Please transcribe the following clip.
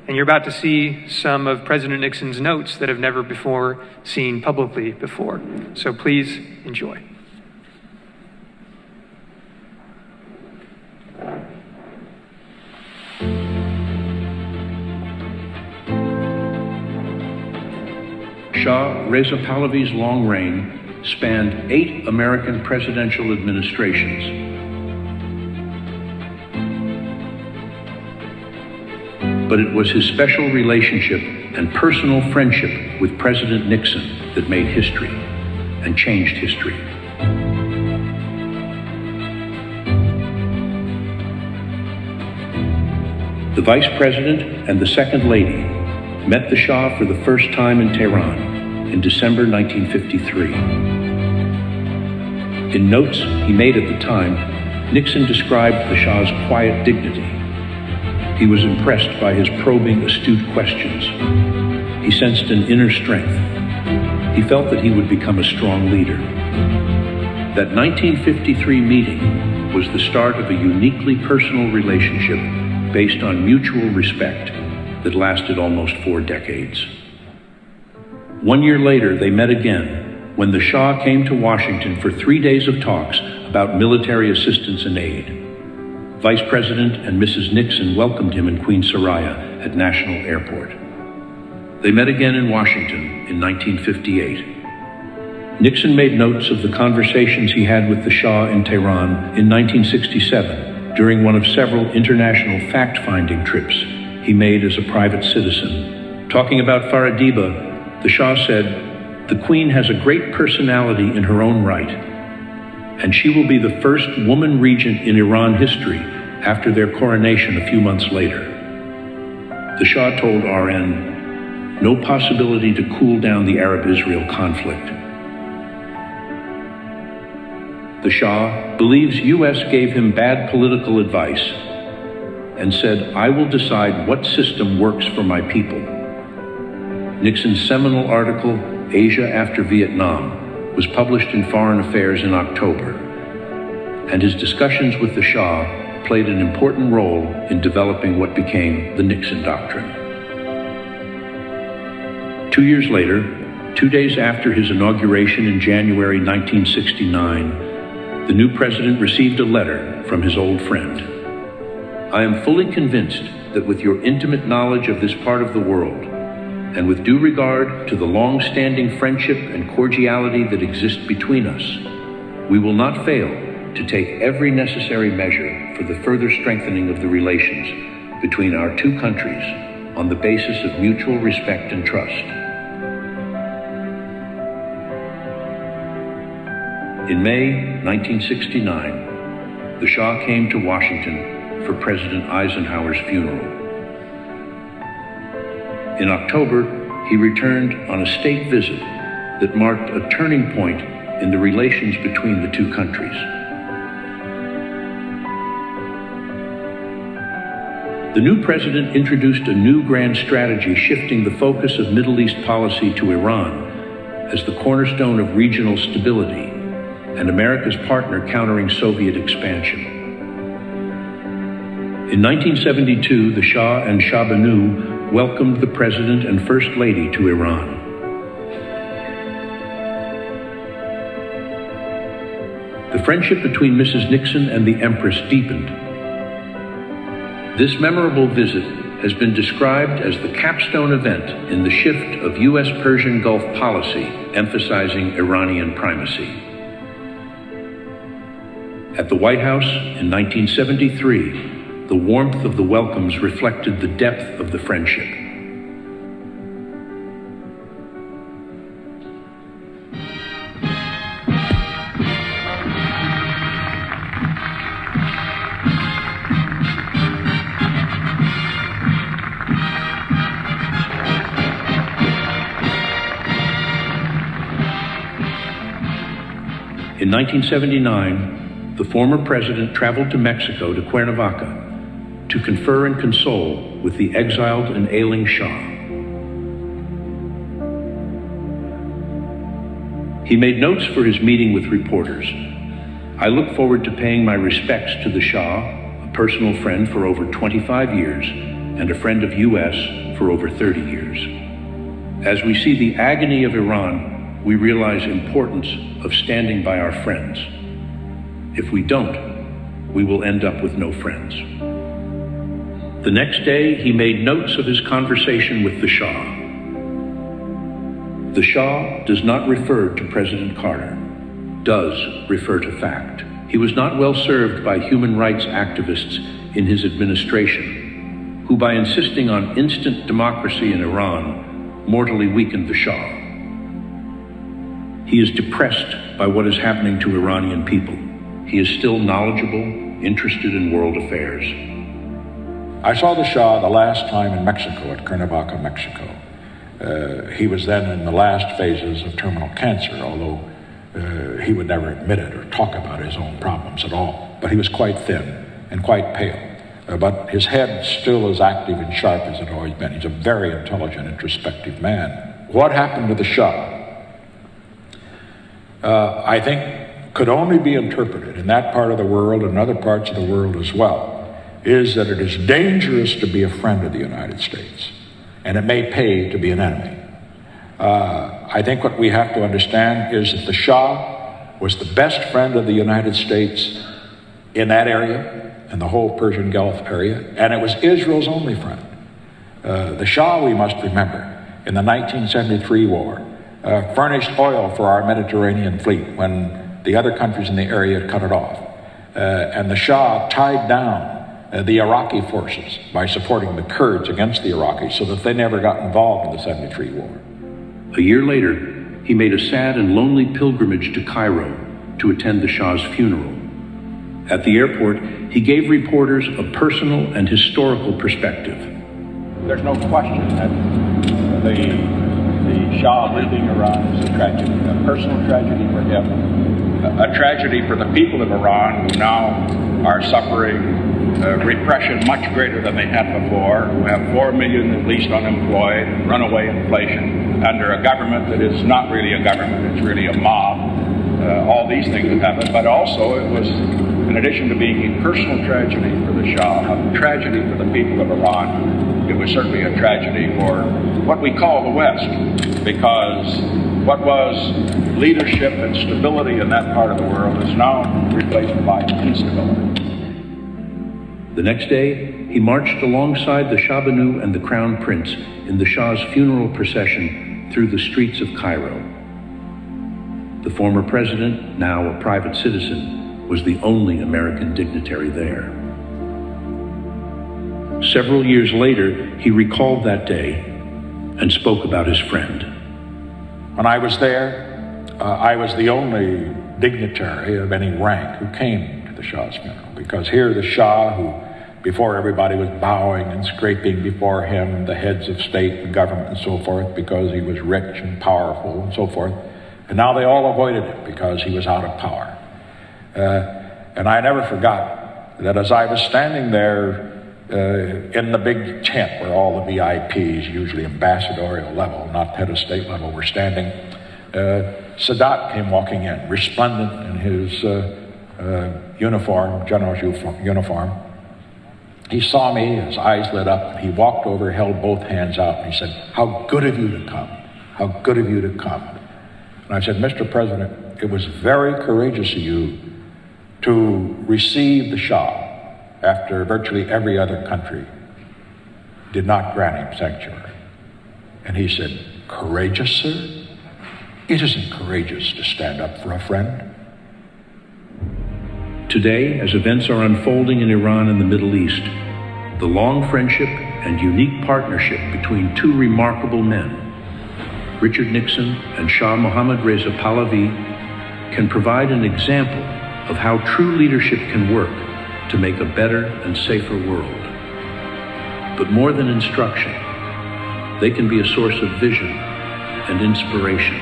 And you're about to see some of President Nixon's notes that have never before seen publicly before. So please enjoy. Shah Reza Pahlavi's long reign spanned 8 American presidential administrations. But it was his special relationship and personal friendship with President Nixon that made history and changed history. The Vice President and the Second Lady met the Shah for the first time in Tehran in December 1953. In notes he made at the time, Nixon described the Shah's quiet dignity. He was impressed by his probing, astute questions. He sensed an inner strength. He felt that he would become a strong leader. That 1953 meeting was the start of a uniquely personal relationship based on mutual respect that lasted almost 4 decades. 1 year later, they met again when the Shah came to Washington for 3 days of talks about military assistance and aid. Vice President and Mrs. Nixon welcomed him in Queen Soraya at National Airport. They met again in Washington in 1958. Nixon made notes of the conversations he had with the Shah in Tehran in 1967 during one of several international fact-finding trips he made as a private citizen. Talking about Faradiba, the Shah said, "The Queen has a great personality in her own right, and she will be the first woman regent in Iran history after their coronation a few months later." The Shah told RN, "No possibility to cool down the Arab-Israel conflict." The Shah believes US gave him bad political advice and said, "I will decide what system works for my people." Nixon's seminal article, Asia After Vietnam, was published in Foreign Affairs in October, and his discussions with the Shah played an important role in developing what became the Nixon Doctrine. 2 years later, 2 days after his inauguration in January 1969, the new president received a letter from his old friend. "I am fully convinced that with your intimate knowledge of this part of the world, and with due regard to the long-standing friendship and cordiality that exist between us, we will not fail to take every necessary measure for the further strengthening of the relations between our two countries on the basis of mutual respect and trust." In May 1969, the Shah came to Washington for President Eisenhower's funeral. In October, he returned on a state visit that marked a turning point in the relations between the two countries. The new president introduced a new grand strategy shifting the focus of Middle East policy to Iran as the cornerstone of regional stability and America's partner countering Soviet expansion. In 1972, the Shah and Shah Banu welcomed the President and First Lady to Iran. The friendship between Mrs. Nixon and the Empress deepened. This memorable visit has been described as the capstone event in the shift of U.S.-Persian Gulf policy, emphasizing Iranian primacy. At the White House in 1973, the warmth of the welcomes reflected the depth of the friendship. In 1979, the former president traveled to Mexico, to Cuernavaca, to confer and console with the exiled and ailing Shah. He made notes for his meeting with reporters. "I look forward to paying my respects to the Shah, a personal friend for over 25 years, and a friend of U.S. for over 30 years. As we see the agony of Iran, we realize importance of standing by our friends. If we don't, we will end up with no friends. The next day, he made notes of his conversation with the Shah. The Shah does not refer to President Carter, does refer to fact. He was not well served by human rights activists in his administration, who by insisting on instant democracy in Iran, mortally weakened the Shah. He is depressed by what is happening to Iranian people. He is still knowledgeable, interested in world affairs. I saw the Shah the last time in Mexico, at Cuernavaca, Mexico. He was then in the last phases of terminal cancer, although he would never admit it or talk about his own problems at all. But he was quite thin and quite pale. But his head still as active and sharp as it had always been. He's a very intelligent, introspective man. What happened to the Shah, I think, could only be interpreted in that part of the world and other parts of the world as well, is that it is dangerous to be a friend of the United States, and it may pay to be an enemy. I think what we have to understand is that the Shah was the best friend of the United States in that area, in the whole Persian Gulf area, and it was Israel's only friend. The Shah, we must remember, in the 1973 war, furnished oil for our Mediterranean fleet when the other countries in the area had cut it off. And the Shah tied down the Iraqi forces by supporting the Kurds against the Iraqis so that they never got involved in the 73 war. A year later, he made a sad and lonely pilgrimage to Cairo to attend the Shah's funeral. At the airport, he gave reporters a personal and historical perspective. There's no question that the Shah leaving Iran is a tragedy, a personal tragedy for him, a tragedy for the people of Iran who now are suffering repression much greater than they had before, who have 4 million at least unemployed, runaway inflation, under a government that is not really a government, it's really a mob. All these things have happened, but also it was, in addition to being a personal tragedy for the Shah, a tragedy for the people of Iran, it was certainly a tragedy for what we call the West, because what was leadership and stability in that part of the world is now replaced by instability. The next day, he marched alongside the Shah Banu and the Crown Prince in the Shah's funeral procession through the streets of Cairo. The former president, now a private citizen, was the only American dignitary there. Several years later, he recalled that day and spoke about his friend. When I was there, I was the only dignitary of any rank who came to the Shah's funeral, because here the Shah, who before everybody was bowing and scraping before him, the heads of state and government and so forth, because he was rich and powerful and so forth, and now they all avoided him because he was out of power. And I never forgot that as I was standing there in the big tent where all the VIPs, usually ambassadorial level, not head of state level, were standing, Sadat came walking in, resplendent in his uniform, general's uniform. He saw me, his eyes lit up, and he walked over, held both hands out, and he said, "How good of you to come. How good of you to come." And I said, "Mr. President, it was very courageous of you to receive the Shah after virtually every other country did not grant him sanctuary." And he said, "Courageous, sir? It isn't courageous to stand up for a friend." Today, as events are unfolding in Iran and the Middle East, the long friendship and unique partnership between two remarkable men, Richard Nixon and Shah Mohammad-Reza Pahlavi, can provide an example of how true leadership can work to make a better and safer world. But more than instruction, they can be a source of vision and inspiration.